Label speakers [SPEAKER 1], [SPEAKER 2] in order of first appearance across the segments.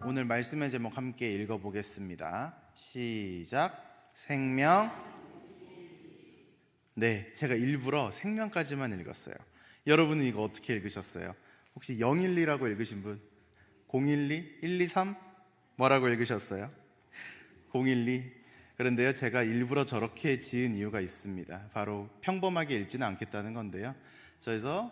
[SPEAKER 1] 오늘 말씀의 제목 함께 읽어보겠습니다. 시작. 생명. 네, 제가 일부러 생명까지만 읽었어요. 여러분은 이거 어떻게 읽으셨어요? 혹시 012라고 읽으신 분? 012? 123? 뭐라고 읽으셨어요? 012. 그런데요, 제가 일부러 저렇게 지은 이유가 있습니다. 바로 평범하게 읽지는 않겠다는 건데요. 그래서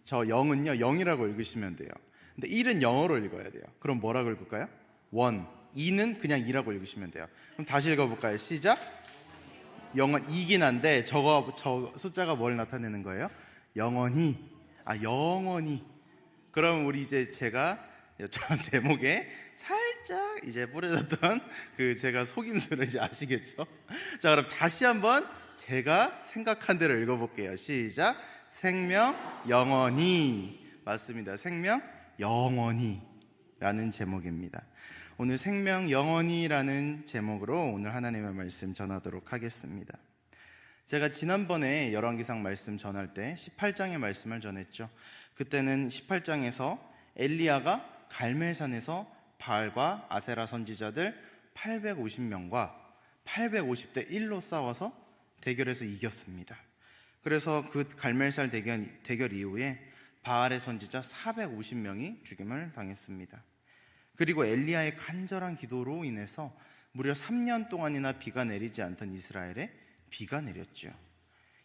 [SPEAKER 1] 저 0은요 0이라고 읽으시면 돼요. 근데 1은 영어로 읽어야 돼요. 그럼 뭐라고 읽을까요? 1. 2는 그냥 2라고 읽으시면 돼요. 그럼 다시 읽어볼까요? 시작. 0은 2긴 한데 저 숫자가 뭘 나타내는 거예요? 영원히. 영원히. 그럼 우리 이제 제가 저 제목에 살짝 이제 뿌려졌던 그 제가 속임수를 이제 아시겠죠? 자, 그럼 다시 한번 제가 생각한 대로 읽어볼게요. 시작. 생명 영원히. 맞습니다. 생명 영원히 라는 제목입니다. 오늘 생명 영원히라는 제목으로 오늘 하나님의 말씀 전하도록 하겠습니다. 제가 지난번에 열왕기상 말씀 전할 때 18장의 말씀을 전했죠. 그때는 18장에서 엘리야가 갈멜산에서 바알과 아세라 선지자들 850명과 850대 1로 싸워서 대결에서 이겼습니다. 그래서 그 갈멜산 대결 이후에 바알의 선지자 450명이 죽임을 당했습니다. 그리고 엘리야의 간절한 기도로 인해서 무려 3년 동안이나 비가 내리지 않던 이스라엘에 비가 내렸죠.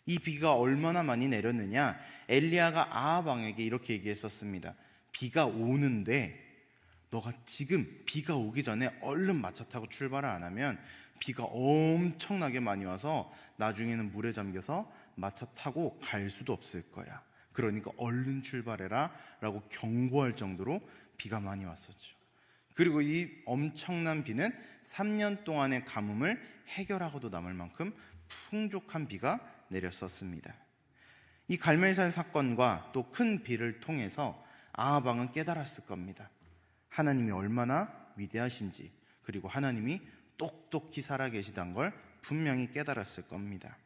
[SPEAKER 1] 이 비가 얼마나 많이 내렸느냐? 엘리야가 아합 왕에게 이렇게 얘기했었습니다. 비가 오는데 너가 지금 비가 오기 전에 얼른 마차 타고 출발을 안 하면 비가 엄청나게 많이 와서 나중에는 물에 잠겨서 마차 타고 갈 수도 없을 거야. 그러니까 얼른 출발해라 라고 경고할 정도로 비가 많이 왔었죠. 그리고 이 엄청난 비는 3년 동안의 가뭄을 해결하고도 남을 만큼 풍족한 비가 내렸었습니다. 이 갈멜산 사건과 또 큰 비를 통해서 아합 왕은 깨달았을 겁니다. 하나님이 얼마나 위대하신지, 그리고 하나님이 똑똑히 살아계시다는 걸 분명히 깨달았을 겁니다.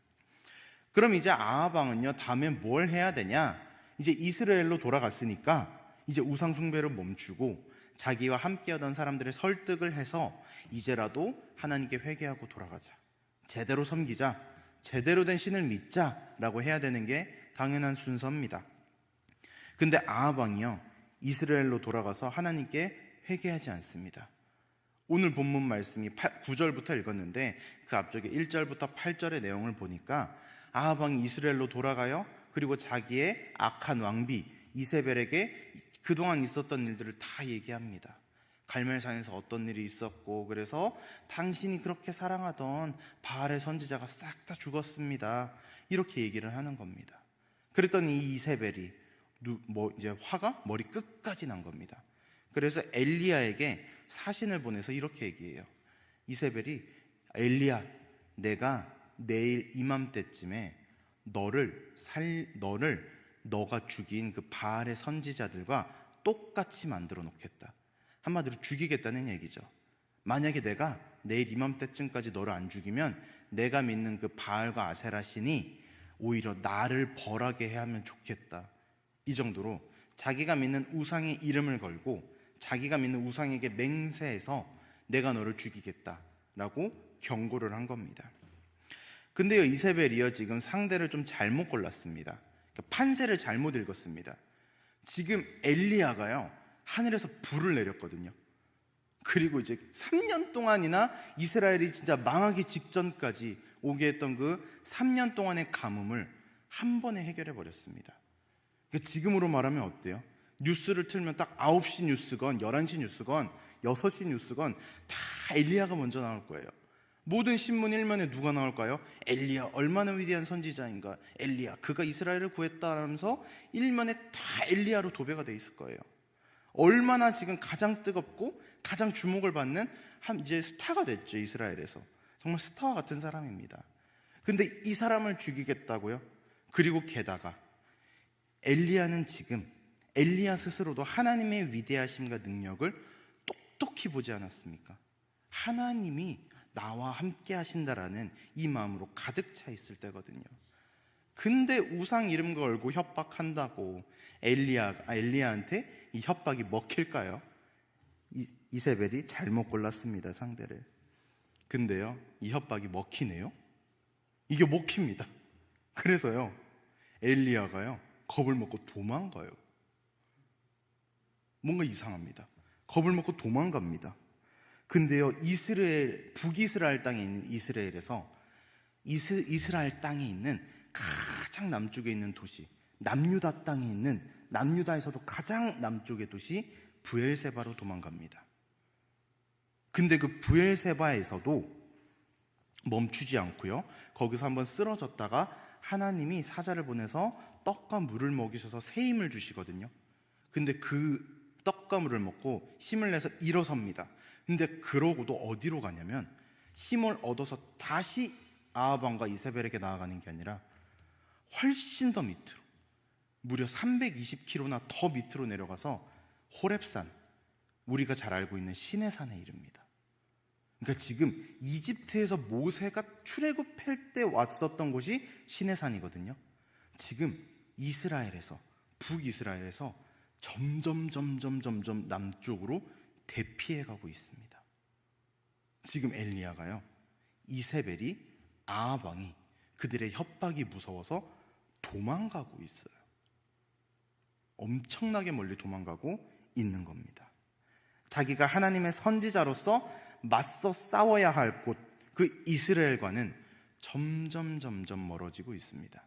[SPEAKER 1] 그럼 이제 아합 왕은요, 다음에 뭘 해야 되냐? 이제 이스라엘로 돌아갔으니까 이제 우상 숭배를 멈추고 자기와 함께하던 사람들의 설득을 해서 이제라도 하나님께 회개하고 돌아가자, 제대로 섬기자, 제대로 된 신을 믿자라고 해야 되는 게 당연한 순서입니다. 근데 아합 왕이요, 이스라엘로 돌아가서 하나님께 회개하지 않습니다. 오늘 본문 말씀이 9절부터 읽었는데 그 앞쪽에 1절부터 8절의 내용을 보니까 아합 왕이 이스라엘로 돌아가요. 그리고 자기의 악한 왕비 이세벨에게 그동안 있었던 일들을 다 얘기합니다. 갈멜산에서 어떤 일이 있었고, 그래서 당신이 그렇게 사랑하던 바알의 선지자가 싹 다 죽었습니다, 이렇게 얘기를 하는 겁니다. 그랬더니 이 이세벨이 이제 화가 머리 끝까지 난 겁니다. 그래서 엘리야에게 사신을 보내서 이렇게 얘기해요. 이세벨이 엘리야, 내가 내일 이맘때쯤에 너가 죽인 그 바알의 선지자들과 똑같이 만들어 놓겠다. 한마디로 죽이겠다는 얘기죠. 만약에 내가 내일 이맘때쯤까지 너를 안 죽이면 내가 믿는 그 바알과 아세라 신이 오히려 나를 벌하게 하면 좋겠다. 이 정도로 자기가 믿는 우상의 이름을 걸고 자기가 믿는 우상에게 맹세해서 내가 너를 죽이겠다라고 경고를 한 겁니다. 근데요, 이세벨이요, 지금 상대를 좀 잘못 골랐습니다. 판세를 잘못 읽었습니다. 지금 엘리야가요, 하늘에서 불을 내렸거든요. 그리고 이제 3년 동안이나 이스라엘이 진짜 망하기 직전까지 오게 했던 그 3년 동안의 가뭄을 한 번에 해결해 버렸습니다. 지금으로 말하면 어때요? 뉴스를 틀면 딱 9시 뉴스건 11시 뉴스건 6시 뉴스건 다 엘리야가 먼저 나올 거예요. 모든 신문 일면에 누가 나올까요? 엘리야 얼마나 위대한 선지자인가, 엘리야 그가 이스라엘을 구했다라면서 일면에 다 엘리야로 도배가 돼 있을 거예요. 얼마나 지금 가장 뜨겁고 가장 주목을 받는 이제 스타가 됐죠. 이스라엘에서 정말 스타와 같은 사람입니다. 근데 이 사람을 죽이겠다고요? 그리고 게다가 엘리야는 지금 엘리야 스스로도 하나님의 위대하심과 능력을 똑똑히 보지 않았습니까? 하나님이 나와 함께 하신다라는 이 마음으로 가득 차 있을 때거든요. 근데 우상 이름 걸고 협박한다고 엘리야한테 이 협박이 먹힐까요? 이세벨이 잘못 골랐습니다, 상대를. 근데요, 이 협박이 먹히네요. 이게 먹힙니다. 그래서요, 엘리야가요 겁을 먹고 도망가요. 뭔가 이상합니다. 겁을 먹고 도망갑니다. 근데요, 북이스라엘 땅에 있는 이스라엘에서 이스라엘 땅에 있는 가장 남쪽에 있는 도시, 남유다 땅에 있는, 남유다에서도 가장 남쪽의 도시 브엘세바로 도망갑니다. 근데 그 브엘세바에서도 멈추지 않고요, 거기서 한번 쓰러졌다가 하나님이 사자를 보내서 떡과 물을 먹이셔서 새 힘을 주시거든요. 근데 그 떡과 물을 먹고 힘을 내서 일어섭니다. 근데 그러고도 어디로 가냐면, 힘을 얻어서 다시 아합 왕과 이세벨에게 나아가는 게 아니라 훨씬 더 밑으로, 무려 320km나 더 밑으로 내려가서 호렙산, 우리가 잘 알고 있는 시내산에 이릅니다. 그러니까 지금 이집트에서 모세가 출애굽할 때 왔었던 곳이 시내산이거든요. 지금 이스라엘에서, 북이스라엘에서 점점 남쪽으로 대피해 가고 있습니다. 지금 엘리야가요, 이세벨이, 아합 왕이, 그들의 협박이 무서워서 도망가고 있어요. 엄청나게 멀리 도망가고 있는 겁니다. 자기가 하나님의 선지자로서 맞서 싸워야 할 곳, 그 이스라엘과는 점점 멀어지고 있습니다.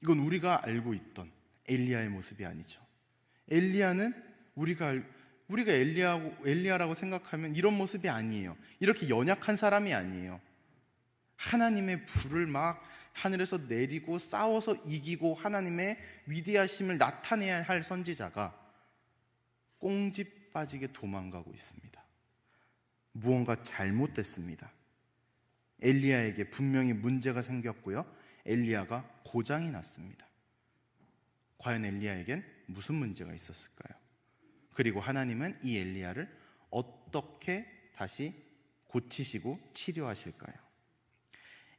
[SPEAKER 1] 이건 우리가 알고 있던 엘리야의 모습이 아니죠. 엘리야는 우리가 엘리야라고 생각하면 이런 모습이 아니에요. 이렇게 연약한 사람이 아니에요. 하나님의 불을 막 하늘에서 내리고 싸워서 이기고 하나님의 위대하심을 나타내야 할 선지자가 꽁지 빠지게 도망가고 있습니다. 무언가 잘못됐습니다. 엘리야에게 분명히 문제가 생겼고요, 엘리야가 고장이 났습니다. 과연 엘리야에겐 무슨 문제가 있었을까요? 그리고 하나님은 이 엘리야를 어떻게 다시 고치시고 치료하실까요?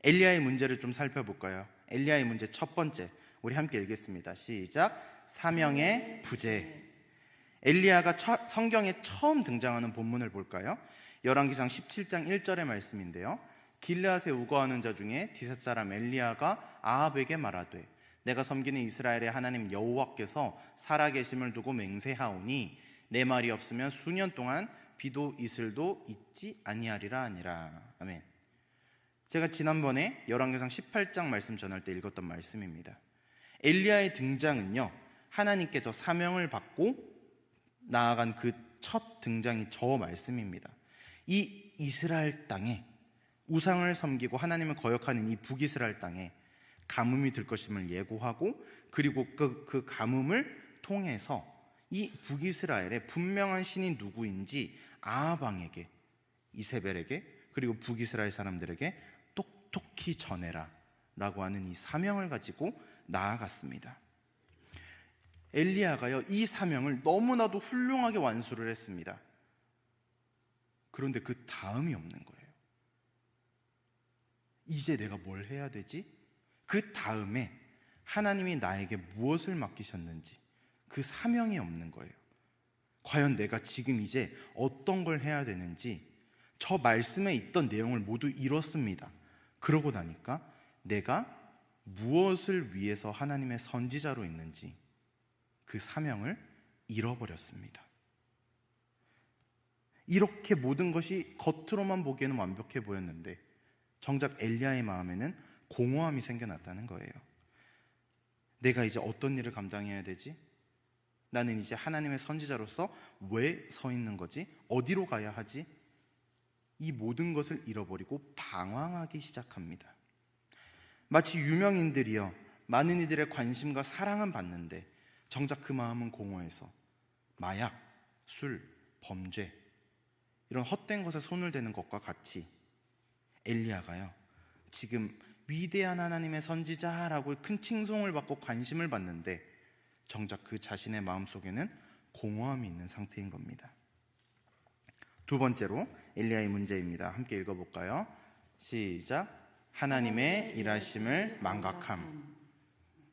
[SPEAKER 1] 엘리야의 문제를 좀 살펴볼까요? 엘리야의 문제 첫 번째, 우리 함께 읽겠습니다. 시작. 사명의 부재. 엘리야가 성경에 처음 등장하는 본문을 볼까요? 열왕기상 17장 1절의 말씀인데요, 길르앗에 우거하는 자 중에 디셉 사람 엘리야가 아합에게 말하되, 내가 섬기는 이스라엘의 하나님 여호와께서 살아계심을 두고 맹세하오니 내 말이 없으면 수년 동안 비도 이슬도 있지 아니하리라 하니라. 아멘. 제가 지난번에 열왕기상 18장 말씀 전할 때 읽었던 말씀입니다. 엘리야의 등장은요, 하나님께서 사명을 받고 나아간 그 첫 등장이 저 말씀입니다. 이 이스라엘 땅에, 우상을 섬기고 하나님을 거역하는 이 북이스라엘 땅에 가뭄이 들 것임을 예고하고, 그리고 그 가뭄을 통해서 이 북이스라엘의 분명한 신이 누구인지 아합 왕에게, 이세벨에게, 그리고 북이스라엘 사람들에게 똑똑히 전해라 라고 하는 이 사명을 가지고 나아갔습니다. 엘리야가요, 이 사명을 너무나도 훌륭하게 완수를 했습니다. 그런데 그 다음이 없는 거예요. 이제 내가 뭘 해야 되지? 그 다음에 하나님이 나에게 무엇을 맡기셨는지 그 사명이 없는 거예요. 과연 내가 지금 이제 어떤 걸 해야 되는지, 저 말씀에 있던 내용을 모두 잃었습니다. 그러고 나니까 내가 무엇을 위해서 하나님의 선지자로 있는지 그 사명을 잃어버렸습니다. 이렇게 모든 것이 겉으로만 보기에는 완벽해 보였는데 정작 엘리야의 마음에는 공허함이 생겨났다는 거예요. 내가 이제 어떤 일을 감당해야 되지? 나는 이제 하나님의 선지자로서 왜 서 있는 거지? 어디로 가야 하지? 이 모든 것을 잃어버리고 방황하기 시작합니다. 마치 유명인들이요, 많은 이들의 관심과 사랑은 받는데 정작 그 마음은 공허해서 마약, 술, 범죄, 이런 헛된 것에 손을 대는 것과 같이 엘리야가요, 지금 위대한 하나님의 선지자라고 큰 칭송을 받고 관심을 받는데 정작 그 자신의 마음속에는 공허함이 있는 상태인 겁니다. 두 번째로 엘리야의 문제입니다. 함께 읽어볼까요? 시작. 하나님의 일하심을 망각함.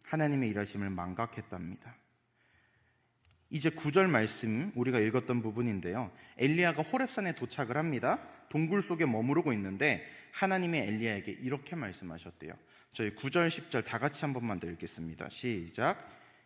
[SPEAKER 1] 하나님의 일하심을 망각했답니다. 이제 9절 말씀 우리가 읽었던 부분인데요. 엘리야가 호렙산에 도착을 합니다. 동굴 속에 머무르고 있는데 하나님이 엘리야에게 이렇게 말씀하셨대요. 저희 9절 10절 다 같이 한 번만 더 읽겠습니다. 시작.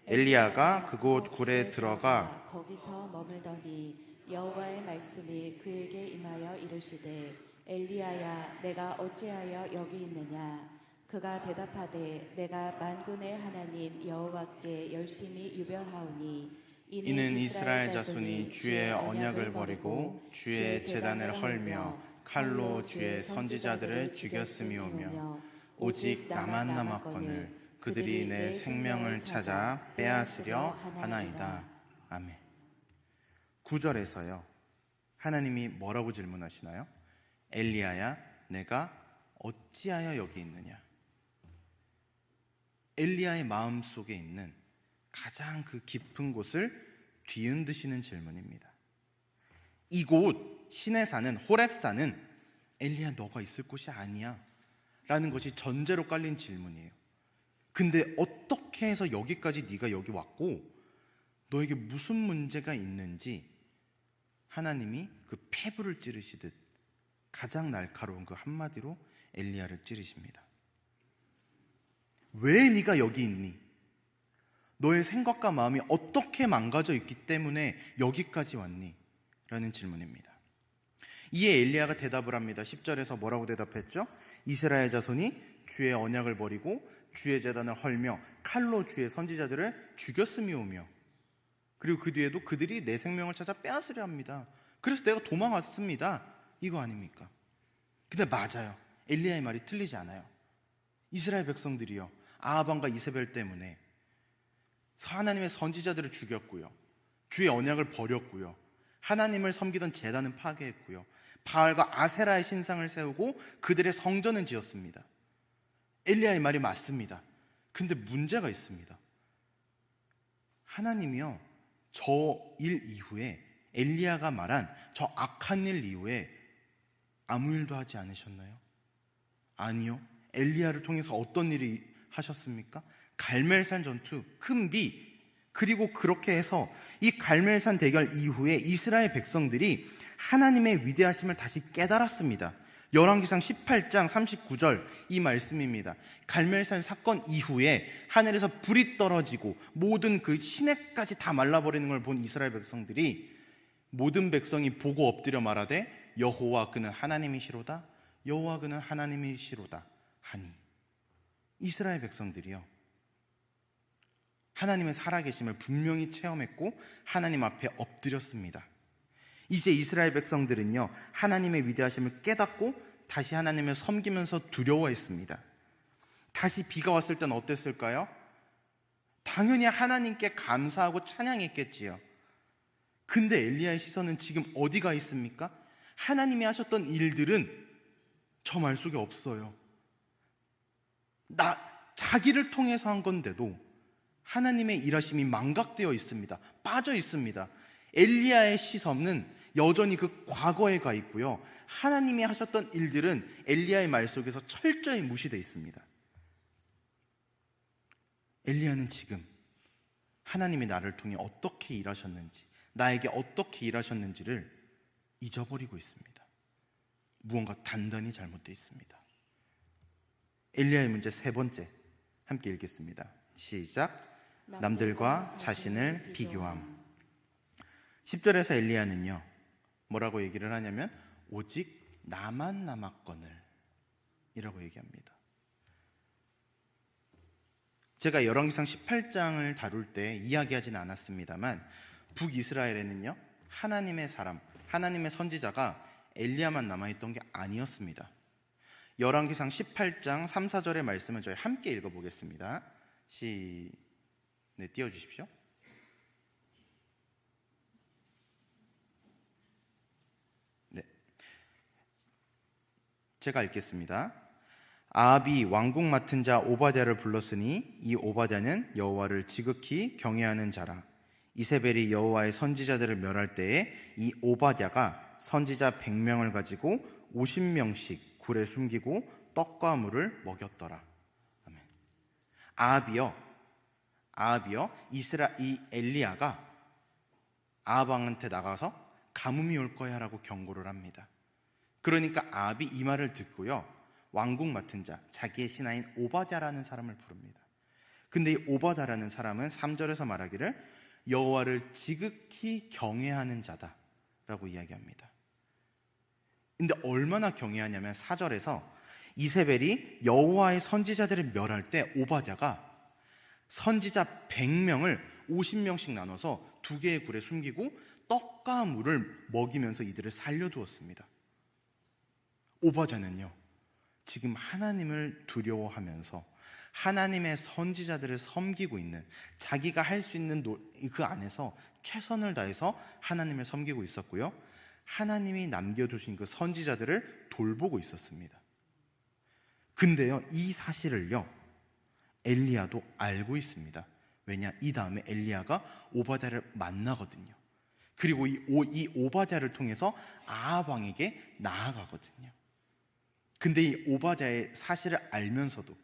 [SPEAKER 1] 엘리야가 그곳 굴에 들어가
[SPEAKER 2] 거기서 머물더니 여호와의 말씀이 그에게 임하여 이르시되 엘리야야 내가 어찌하여 여기 있느냐. 그가 대답하되 내가 만군의 하나님 여호와께 열심히 유별하오니
[SPEAKER 1] 이는 이스라엘 자손이 주의 언약을 버리고 주의 제단을 헐며 칼로 주의 선지자들을 죽였음이오며 오직 나만 남았거늘 그들이 내 생명을 찾아 빼앗으려 하나이다. 아멘. 9절에서요 하나님이 뭐라고 질문하시나요? 엘리야야 내가 어찌하여 여기 있느냐. 엘리야의 마음속에 있는 가장 그 깊은 곳을 뒤흔드시는 질문입니다. 이곳 시내산은 호렙산은 엘리야 너가 있을 곳이 아니야 라는 것이 전제로 깔린 질문이에요. 근데 어떻게 해서 여기까지 네가 여기 왔고 너에게 무슨 문제가 있는지 하나님이 그 폐부를 찌르시듯 가장 날카로운 그 한마디로 엘리야를 찌르십니다. 왜 네가 여기 있니? 너의 생각과 마음이 어떻게 망가져 있기 때문에 여기까지 왔니? 라는 질문입니다. 이에 엘리야가 대답을 합니다. 10절에서 뭐라고 대답했죠? 이스라엘 자손이 주의 언약을 버리고 주의 제단을 헐며 칼로 주의 선지자들을 죽였음이오며 그리고 그 뒤에도 그들이 내 생명을 찾아 빼앗으려 합니다. 그래서 내가 도망왔습니다. 이거 아닙니까? 근데 맞아요. 엘리야의 말이 틀리지 않아요. 이스라엘 백성들이요 아합왕과 이세벨 때문에 하나님의 선지자들을 죽였고요 주의 언약을 버렸고요 하나님을 섬기던 제단은 파괴했고요 바알과 아세라의 신상을 세우고 그들의 성전은 지었습니다. 엘리야의 말이 맞습니다. 근데 문제가 있습니다. 하나님이요 저 일 이후에 엘리야가 말한 저 악한 일 이후에 아무 일도 하지 않으셨나요? 아니요. 엘리야를 통해서 어떤 일이 하셨습니까? 갈멜산 전투, 큰 비, 그리고 그렇게 해서 이 갈멜산 대결 이후에 이스라엘 백성들이 하나님의 위대하심을 다시 깨달았습니다. 열왕기상 18장 39절 이 말씀입니다. 갈멜산 사건 이후에 하늘에서 불이 떨어지고 모든 그 시내까지 다 말라버리는 걸 본 이스라엘 백성들이 모든 백성이 보고 엎드려 말하되 여호와 그는 하나님이시로다 여호와 그는 하나님이시로다 하니 이스라엘 백성들이요 하나님의 살아계심을 분명히 체험했고 하나님 앞에 엎드렸습니다. 이제 이스라엘 백성들은요 하나님의 위대하심을 깨닫고 다시 하나님을 섬기면서 두려워했습니다. 다시 비가 왔을 땐 어땠을까요? 당연히 하나님께 감사하고 찬양했겠지요. 근데 엘리야의 시선은 지금 어디가 있습니까? 하나님이 하셨던 일들은 저 말 속에 없어요. 자기를 통해서 한 건데도 하나님의 일하심이 망각되어 있습니다. 빠져 있습니다. 엘리야의 시선은 여전히 그 과거에 가 있고요 하나님이 하셨던 일들은 엘리야의 말 속에서 철저히 무시되어 있습니다. 엘리야는 지금 하나님이 나를 통해 어떻게 일하셨는지 나에게 어떻게 일하셨는지를 잊어버리고 있습니다. 무언가 단단히 잘못되어 있습니다. 엘리야의 문제 세 번째 함께 읽겠습니다. 시작. 남들과 자신을 비교함. 10절에서 엘리야는요 뭐라고 얘기를 하냐면 오직 나만 남았거늘 이라고 얘기합니다. 제가 열왕기상 18장을 다룰 때 이야기하지는 않았습니다만 북이스라엘에는요 하나님의 사람, 하나님의 선지자가 엘리야만 남아있던 게 아니었습니다. 열왕기상 18장 3, 4절의 말씀을 저희 함께 읽어보겠습니다. 네, 띄워주십시오. 네, 제가 읽겠습니다. 아합이 왕궁 맡은 자 오바댜를 불렀으니 이 오바댜는 여호와를 지극히 경외하는 자라. 이세벨이 여호와의 선지자들을 멸할 때에 이 오바댜가 선지자 100명을 가지고 50명씩 굴에 숨기고 떡과 물을 먹였더라. 아멘. 아합이요 이 엘리야가 아합 왕한테 나가서 가뭄이 올 거야 라고 경고를 합니다. 그러니까 아합이 이 말을 듣고요, 왕국 맡은 자, 자기의 신하인 오바댜라는 사람을 부릅니다. 근데 이 오바댜라는 사람은 3절에서 말하기를 여호와를 지극히 경외하는 자다 라고 이야기합니다. 근데 얼마나 경외하냐면 4절에서 이세벨이 여호와의 선지자들을 멸할 때 오바댜가 선지자 100명을 50명씩 나눠서 2개의 굴에 숨기고 떡과 물을 먹이면서 이들을 살려두었습니다. 오바댜는요, 지금 하나님을 두려워하면서 하나님의 선지자들을 섬기고 있는, 자기가 할 수 있는 그 안에서 최선을 다해서 하나님을 섬기고 있었고요, 하나님이 남겨두신 그 선지자들을 돌보고 있었습니다. 근데요, 이 사실을요 엘리야도 알고 있습니다. 왜냐? 이 다음에 엘리야가 오바댜를 만나거든요. 그리고 이 오바댜를 통해서 아합 왕에게 나아가거든요. 근데 이 오바댜의 사실을 알면서도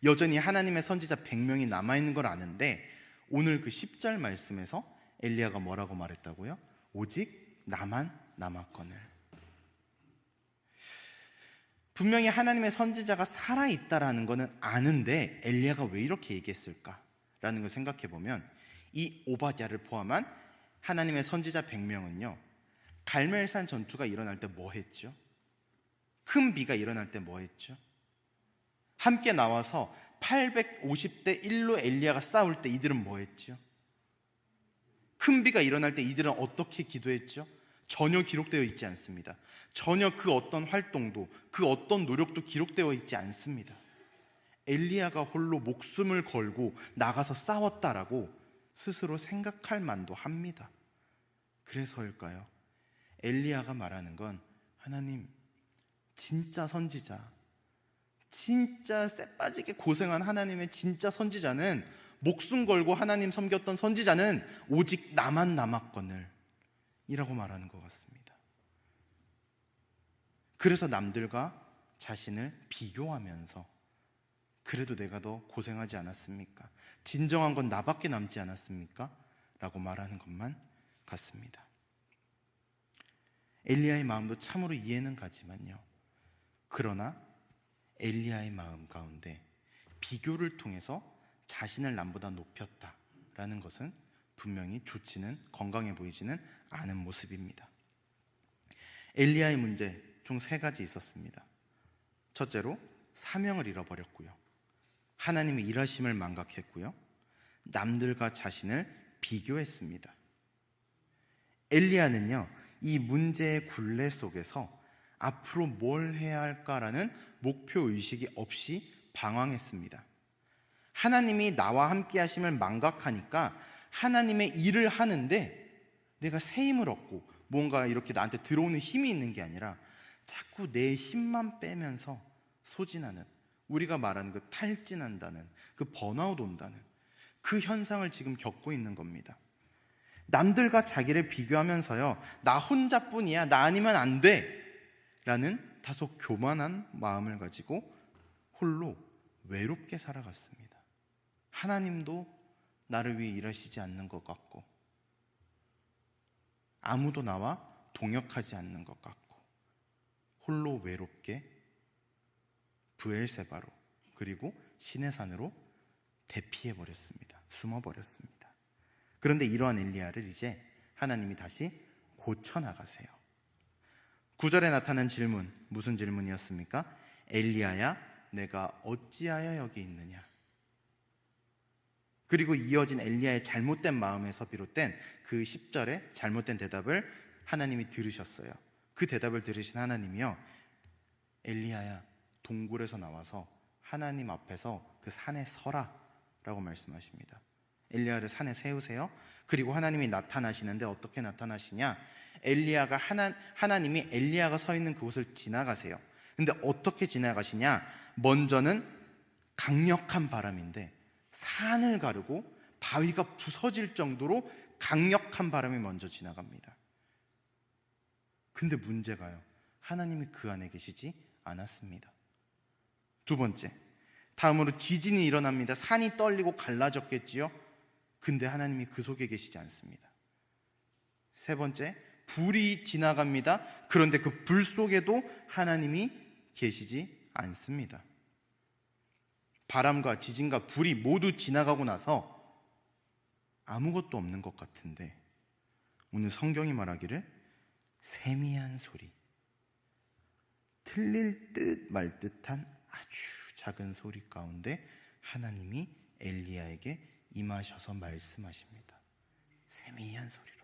[SPEAKER 1] 여전히 하나님의 선지자 100명이 남아있는 걸 아는데, 오늘 그 10절 말씀에서 엘리야가 뭐라고 말했다고요? 오직 나만 남았거늘. 분명히 하나님의 선지자가 살아있다라는 것은 아는데 엘리야가 왜 이렇게 얘기했을까라는 걸 생각해 보면, 이 오바댜를 포함한 하나님의 선지자 100명은요 갈멜산 전투가 일어날 때 뭐 했죠? 큰 비가 일어날 때 뭐 했죠? 함께 나와서 850대 1로 엘리야가 싸울 때 이들은 뭐 했죠? 큰 비가 일어날 때 이들은 어떻게 기도했죠? 전혀 기록되어 있지 않습니다. 전혀 그 어떤 활동도, 그 어떤 노력도 기록되어 있지 않습니다. 엘리야가 홀로 목숨을 걸고 나가서 싸웠다라고 스스로 생각할 만도 합니다. 그래서일까요? 엘리야가 말하는 건, 하나님, 진짜 선지자, 진짜 쎄빠지게 고생한 하나님의 진짜 선지자는, 목숨 걸고 하나님 섬겼던 선지자는 오직 나만 남았거늘 이라고 말하는 것 같습니다. 그래서 남들과 자신을 비교하면서 그래도 내가 더 고생하지 않았습니까? 진정한 건 나밖에 남지 않았습니까? 라고 말하는 것만 같습니다. 엘리야의 마음도 참으로 이해는 가지만요, 그러나 엘리야의 마음 가운데 비교를 통해서 자신을 남보다 높였다라는 것은 분명히 좋지는, 건강해 보이지는 않은 모습입니다. 엘리야의 문제 총 3가지 있었습니다. 첫째로 사명을 잃어버렸고요, 하나님의 일하심을 망각했고요, 남들과 자신을 비교했습니다. 엘리야는요 이 문제의 굴레 속에서 앞으로 뭘 해야 할까라는 목표의식이 없이 방황했습니다. 하나님이 나와 함께 하심을 망각하니까 하나님의 일을 하는데 내가 새 힘을 얻고 뭔가 이렇게 나한테 들어오는 힘이 있는 게 아니라 자꾸 내 힘만 빼면서 소진하는, 우리가 말하는 그 탈진한다는, 그 번아웃 온다는 그 현상을 지금 겪고 있는 겁니다. 남들과 자기를 비교하면서요, 나 혼자뿐이야, 나 아니면 안 돼 라는 다소 교만한 마음을 가지고 홀로 외롭게 살아갔습니다. 하나님도 나를 위해 일하시지 않는 것 같고, 아무도 나와 동역하지 않는 것 같고, 홀로 외롭게 브엘세바로, 그리고 시내산으로 대피해버렸습니다. 숨어버렸습니다. 그런데 이러한 엘리야를 이제 하나님이 다시 고쳐나가세요. 9절에 나타난 질문, 무슨 질문이었습니까? 엘리야야, 내가 어찌하여 여기 있느냐? 그리고 이어진 엘리야의 잘못된 마음에서 비롯된 그 10절의 잘못된 대답을 하나님이 들으셨어요. 그 대답을 들으신 하나님이요, 엘리야야, 동굴에서 나와서 하나님 앞에서 그 산에 서라 라고 말씀하십니다. 엘리야를 산에 세우세요. 그리고 하나님이 나타나시는데 어떻게 나타나시냐? 하나님이 엘리야가 서 있는 그곳을 지나가세요. 근데 어떻게 지나가시냐? 먼저는 강력한 바람인데 산을 가르고 바위가 부서질 정도로 강력한 바람이 먼저 지나갑니다. 근데 문제가요, 하나님이 그 안에 계시지 않았습니다. 두 번째, 다음으로 지진이 일어납니다. 산이 떨리고 갈라졌겠지요. 근데 하나님이 그 속에 계시지 않습니다. 세 번째, 불이 지나갑니다. 그런데 그 불 속에도 하나님이 계시지 않습니다. 바람과 지진과 불이 모두 지나가고 나서 아무것도 없는 것 같은데 오늘 성경이 말하기를 세미한 소리, 틀릴 듯 말 듯한 아주 작은 소리 가운데 하나님이 엘리야에게 임하셔서 말씀하십니다. 세미한 소리로.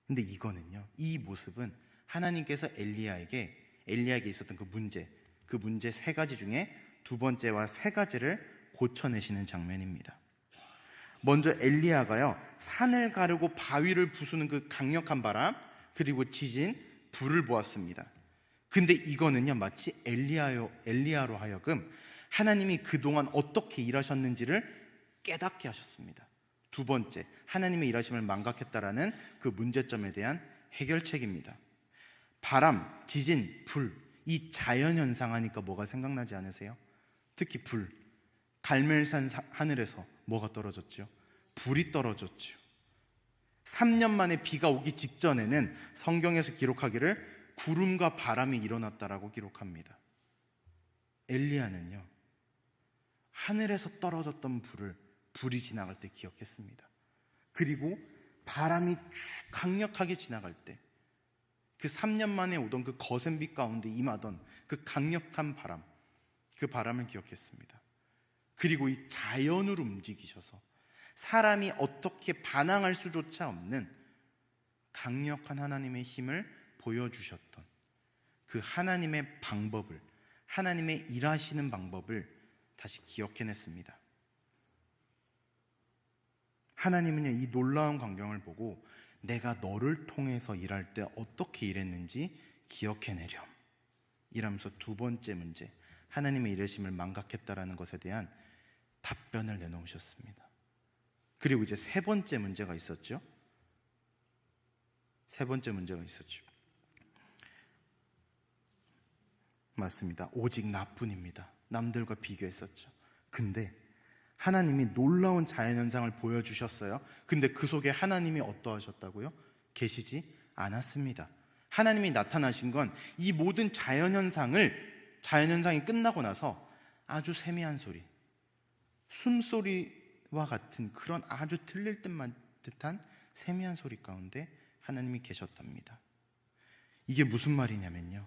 [SPEAKER 1] 근데 이거는요, 이 모습은 하나님께서 엘리야에게 있었던 그 문제 세 가지 중에 두 번째와 세 가지를 고쳐내시는 장면입니다. 먼저 엘리야가요, 산을 가르고 바위를 부수는 그 강력한 바람, 그리고 지진, 불을 보았습니다. 근데 이거는요, 마치 엘리야로 하여금 하나님이 그동안 어떻게 일하셨는지를 깨닫게 하셨습니다. 두 번째, 하나님의 일하심을 망각했다라는 그 문제점에 대한 해결책입니다. 바람, 지진, 불, 이 자연현상 하니까 뭐가 생각나지 않으세요? 특히 불, 갈멜산 하늘에서 뭐가 떨어졌죠? 불이 떨어졌죠. 3년 만에 비가 오기 직전에는 성경에서 기록하기를 구름과 바람이 일어났다라고 기록합니다. 엘리야는요, 하늘에서 떨어졌던 불이 지나갈 때 기억했습니다. 그리고 바람이 쭉 강력하게 지나갈 때 그 3년 만에 오던 그 거센 빛 가운데 임하던 그 강력한 바람, 그 바람을 기억했습니다. 그리고 이 자연으로 움직이셔서 사람이 어떻게 반항할 수조차 없는 강력한 하나님의 힘을 보여주셨던 그 하나님의 방법을, 하나님의 일하시는 방법을 다시 기억해냈습니다. 하나님은요, 이 놀라운 광경을 보고 내가 너를 통해서 일할 때 어떻게 일했는지 기억해내렴 이라면서 두 번째 문제, 하나님의 일하심을 망각했다라는 것에 대한 답변을 내놓으셨습니다. 그리고 이제 세 번째 문제가 있었죠. 맞습니다. 오직 나뿐입니다. 남들과 비교했었죠. 근데 하나님이 놀라운 자연현상을 보여주셨어요. 근데 그 속에 하나님이 어떠하셨다고요? 계시지 않았습니다. 하나님이 나타나신 건 이 모든 자연현상이 끝나고 나서 아주 세미한 소리, 숨소리와 같은 그런 아주 틀릴 듯한 세미한 소리 가운데 하나님이 계셨답니다. 이게 무슨 말이냐면요,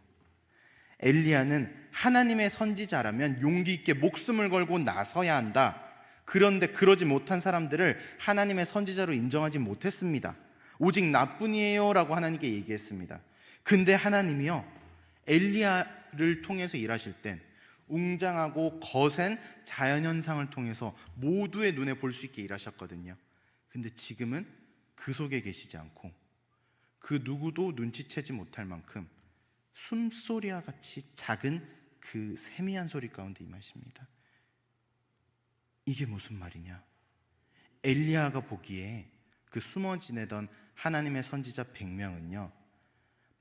[SPEAKER 1] 엘리야는 하나님의 선지자라면 용기 있게 목숨을 걸고 나서야 한다. 그런데 그러지 못한 사람들을 하나님의 선지자로 인정하지 못했습니다. 오직 나뿐이에요 라고 하나님께 얘기했습니다. 근데 하나님이요, 엘리야를 통해서 일하실 땐 웅장하고 거센 자연현상을 통해서 모두의 눈에 볼 수 있게 일하셨거든요. 근데 지금은 그 속에 계시지 않고 그 누구도 눈치채지 못할 만큼 숨소리와 같이 작은 그 세미한 소리 가운데 임하십니다. 이게 무슨 말이냐? 엘리야가 보기에 그 숨어 지내던 하나님의 선지자 100명은요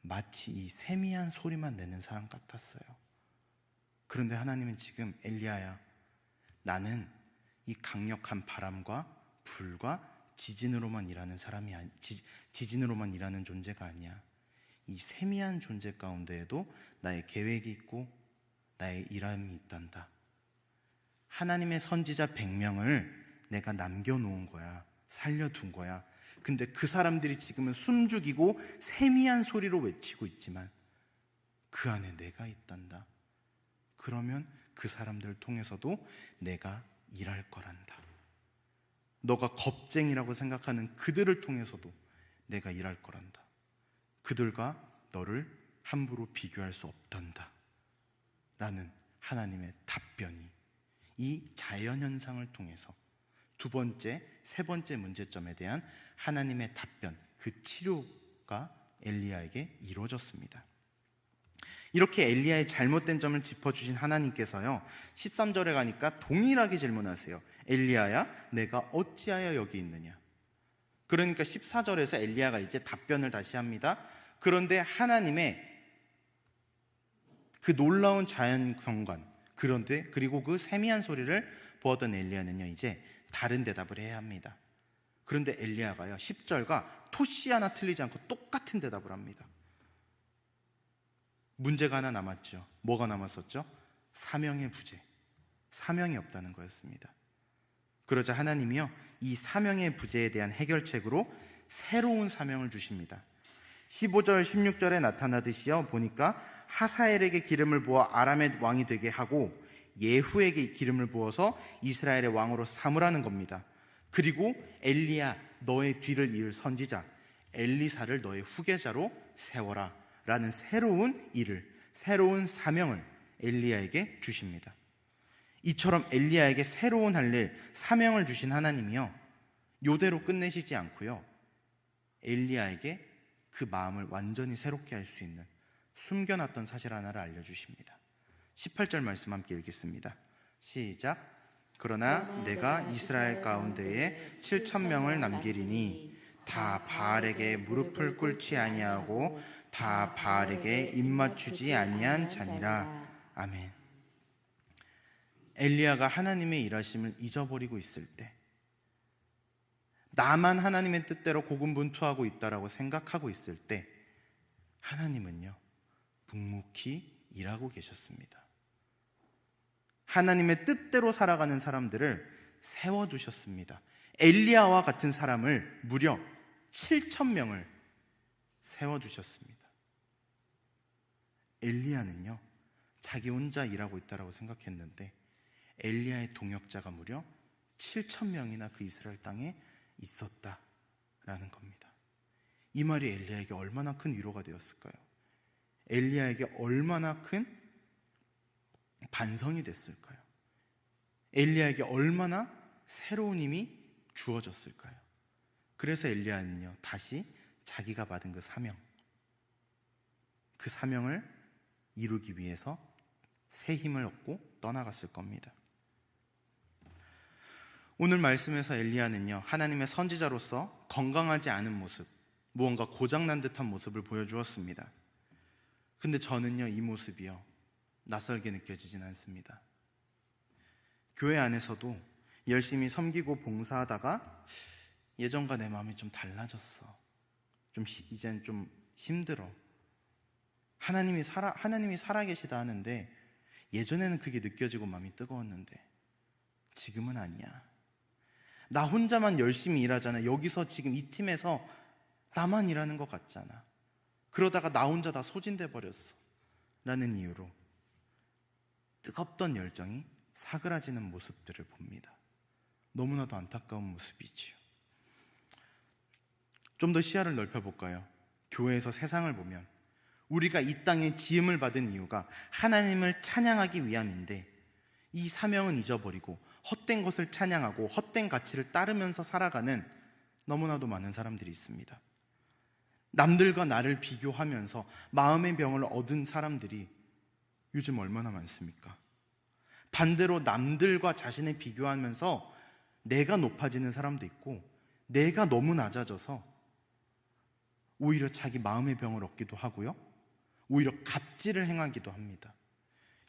[SPEAKER 1] 마치 이 세미한 소리만 내는 사람 같았어요. 그런데 하나님은 지금 엘리야야, 나는 이 강력한 바람과 불과 지진으로만 일하는 지진으로만 일하는 존재가 아니야. 이 세미한 존재 가운데에도 나의 계획이 있고 나의 일함이 있단다. 하나님의 선지자 100명을 내가 남겨놓은 거야. 살려둔 거야. 근데 그 사람들이 지금은 숨죽이고 세미한 소리로 외치고 있지만 그 안에 내가 있단다. 그러면 그 사람들을 통해서도 내가 일할 거란다. 너가 겁쟁이라고 생각하는 그들을 통해서도 내가 일할 거란다. 그들과 너를 함부로 비교할 수 없단다 라는 하나님의 답변이 이 자연현상을 통해서 두 번째, 세 번째 문제점에 대한 하나님의 답변, 그 치료가 엘리야에게 이루어졌습니다. 이렇게 엘리야의 잘못된 점을 짚어주신 하나님께서요 13절에 가니까 동일하게 질문하세요. 엘리야야, 내가 어찌하여 여기 있느냐? 그러니까 14절에서 엘리야가 이제 답변을 다시 합니다. 그런데 하나님의 그 놀라운 자연 경관, 그리고 그 세미한 소리를 보았던 엘리야는요 이제 다른 대답을 해야 합니다. 그런데 엘리야가요 10절과 토씨 하나 틀리지 않고 똑같은 대답을 합니다. 문제가 하나 남았죠. 뭐가 남았었죠? 사명의 부재, 사명이 없다는 거였습니다. 그러자 하나님이요 이 사명의 부재에 대한 해결책으로 새로운 사명을 주십니다. 15절 16절에 나타나듯이요 보니까 하사엘에게 기름을 부어 아람의 왕이 되게 하고 예후에게 기름을 부어서 이스라엘의 왕으로 삼으라는 겁니다. 그리고 엘리야 너의 뒤를 이을 선지자 엘리사를 너의 후계자로 세워라 라는 새로운 일을, 새로운 사명을 엘리야에게 주십니다. 이처럼 엘리야에게 새로운 할 일, 사명을 주신 하나님이요 요대로 끝내시지 않고요 엘리야에게 그 마음을 완전히 새롭게 할 수 있는 숨겨놨던 사실 하나를 알려주십니다. 18절 말씀 함께 읽겠습니다. 시작. 그러나 내가 이스라엘 가운데에 7,000명을 남기리니 다 바알에게 무릎을 꿇지 아니하고 다 바알에게 입맞추지 아니한 자니라. 아멘. 엘리야가 하나님의 일하심을 잊어버리고 있을 때, 나만 하나님의 뜻대로 고군분투하고 있다라고 생각하고 있을 때 하나님은요 묵묵히 일하고 계셨습니다. 하나님의 뜻대로 살아가는 사람들을 세워두셨습니다. 엘리야와 같은 사람을 무려 7,000명을 세워두셨습니다. 엘리야는요 자기 혼자 일하고 있다고 생각했는데 엘리야의 동역자가 무려 7,000명이나 그 이스라엘 땅에 있었다라는 겁니다. 이 말이 엘리야에게 얼마나 큰 위로가 되었을까요? 엘리야에게 얼마나 큰 반성이 됐을까요? 엘리야에게 얼마나 새로운 힘이 주어졌을까요? 그래서 엘리야는요 다시 자기가 받은 그 사명을 이루기 위해서 새 힘을 얻고 떠나갔을 겁니다. 오늘 말씀에서 엘리야는요 하나님의 선지자로서 건강하지 않은 모습, 무언가 고장난 듯한 모습을 보여주었습니다. 근데 저는요 이 모습이요 낯설게 느껴지진 않습니다. 교회 안에서도 열심히 섬기고 봉사하다가 예전과 내 마음이 좀 달라졌어, 이젠 좀 힘들어, 하나님이 살아계시다 하는데 예전에는 그게 느껴지고 마음이 뜨거웠는데 지금은 아니야. 나 혼자만 열심히 일하잖아. 여기서 지금 이 팀에서 나만 일하는 것 같잖아. 그러다가 나 혼자 다 소진돼 버렸어 라는 이유로 뜨겁던 열정이 사그라지는 모습들을 봅니다. 너무나도 안타까운 모습이지요. 좀 더 시야를 넓혀볼까요? 교회에서 세상을 보면 우리가 이 땅에 지음을 받은 이유가 하나님을 찬양하기 위함인데 이 사명은 잊어버리고 헛된 것을 찬양하고 헛된 가치를 따르면서 살아가는 너무나도 많은 사람들이 있습니다. 남들과 나를 비교하면서 마음의 병을 얻은 사람들이 요즘 얼마나 많습니까? 반대로 남들과 자신을 비교하면서 내가 높아지는 사람도 있고 내가 너무 낮아져서 오히려 자기 마음의 병을 얻기도 하고요 오히려 갑질을 행하기도 합니다.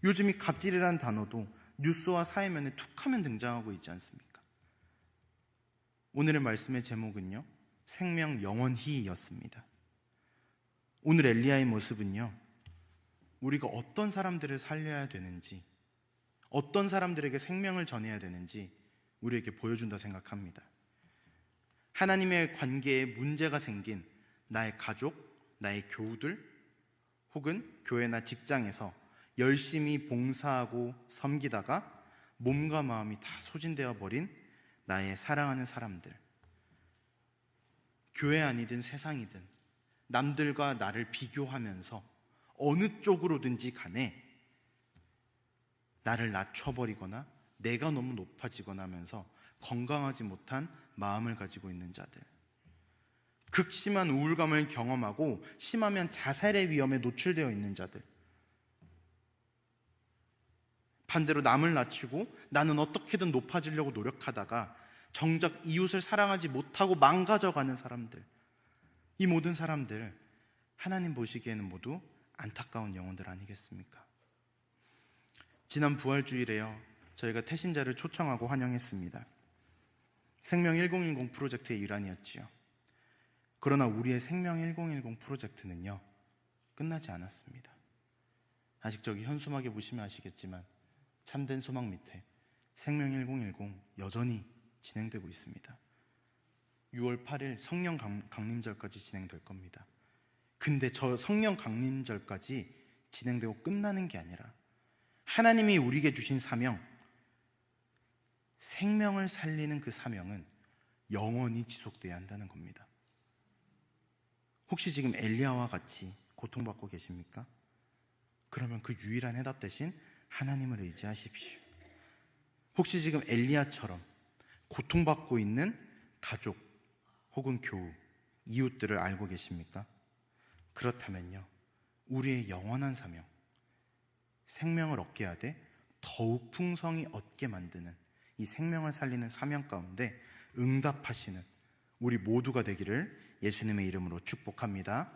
[SPEAKER 1] 요즘 이 갑질이라는 단어도 뉴스와 사회면에 툭하면 등장하고 있지 않습니까? 오늘의 말씀의 제목은요 생명 영원히였습니다. 오늘 엘리야의 모습은요 우리가 어떤 사람들을 살려야 되는지, 어떤 사람들에게 생명을 전해야 되는지 우리에게 보여준다 생각합니다. 하나님의 관계에 문제가 생긴 나의 가족, 나의 교우들 혹은 교회나 직장에서 열심히 봉사하고 섬기다가 몸과 마음이 다 소진되어 버린 나의 사랑하는 사람들, 교회 아니든 세상이든 남들과 나를 비교하면서 어느 쪽으로든지 간에 나를 낮춰버리거나 내가 너무 높아지거나 하면서 건강하지 못한 마음을 가지고 있는 자들, 극심한 우울감을 경험하고 심하면 자살의 위험에 노출되어 있는 자들, 반대로 남을 낮추고 나는 어떻게든 높아지려고 노력하다가 정작 이웃을 사랑하지 못하고 망가져가는 사람들, 이 모든 사람들 하나님 보시기에는 모두 안타까운 영혼들 아니겠습니까? 지난 부활주일에요 저희가 태신자를 초청하고 환영했습니다. 생명 1010 프로젝트의 일환이었지요. 그러나 우리의 생명 1010 프로젝트는요, 끝나지 않았습니다. 아직 저기 현수막에 보시면 아시겠지만 참된 소망 밑에 생명 1010 여전히 진행되고 있습니다. 6월 8일 성령 강림절까지 진행될 겁니다. 근데 저 성령 강림절까지 진행되고 끝나는 게 아니라 하나님이 우리에게 주신 사명, 생명을 살리는 그 사명은 영원히 지속돼야 한다는 겁니다. 혹시 지금 엘리야와 같이 고통받고 계십니까? 그러면 그 유일한 해답 대신 하나님을 의지하십시오. 혹시 지금 엘리야처럼 고통받고 있는 가족 혹은 교우, 이웃들을 알고 계십니까? 그렇다면요, 우리의 영원한 사명, 생명을 얻게 하되 더욱 풍성히 얻게 만드는 이 생명을 살리는 사명 가운데 응답하시는 우리 모두가 되기를 예수님의 이름으로 축복합니다.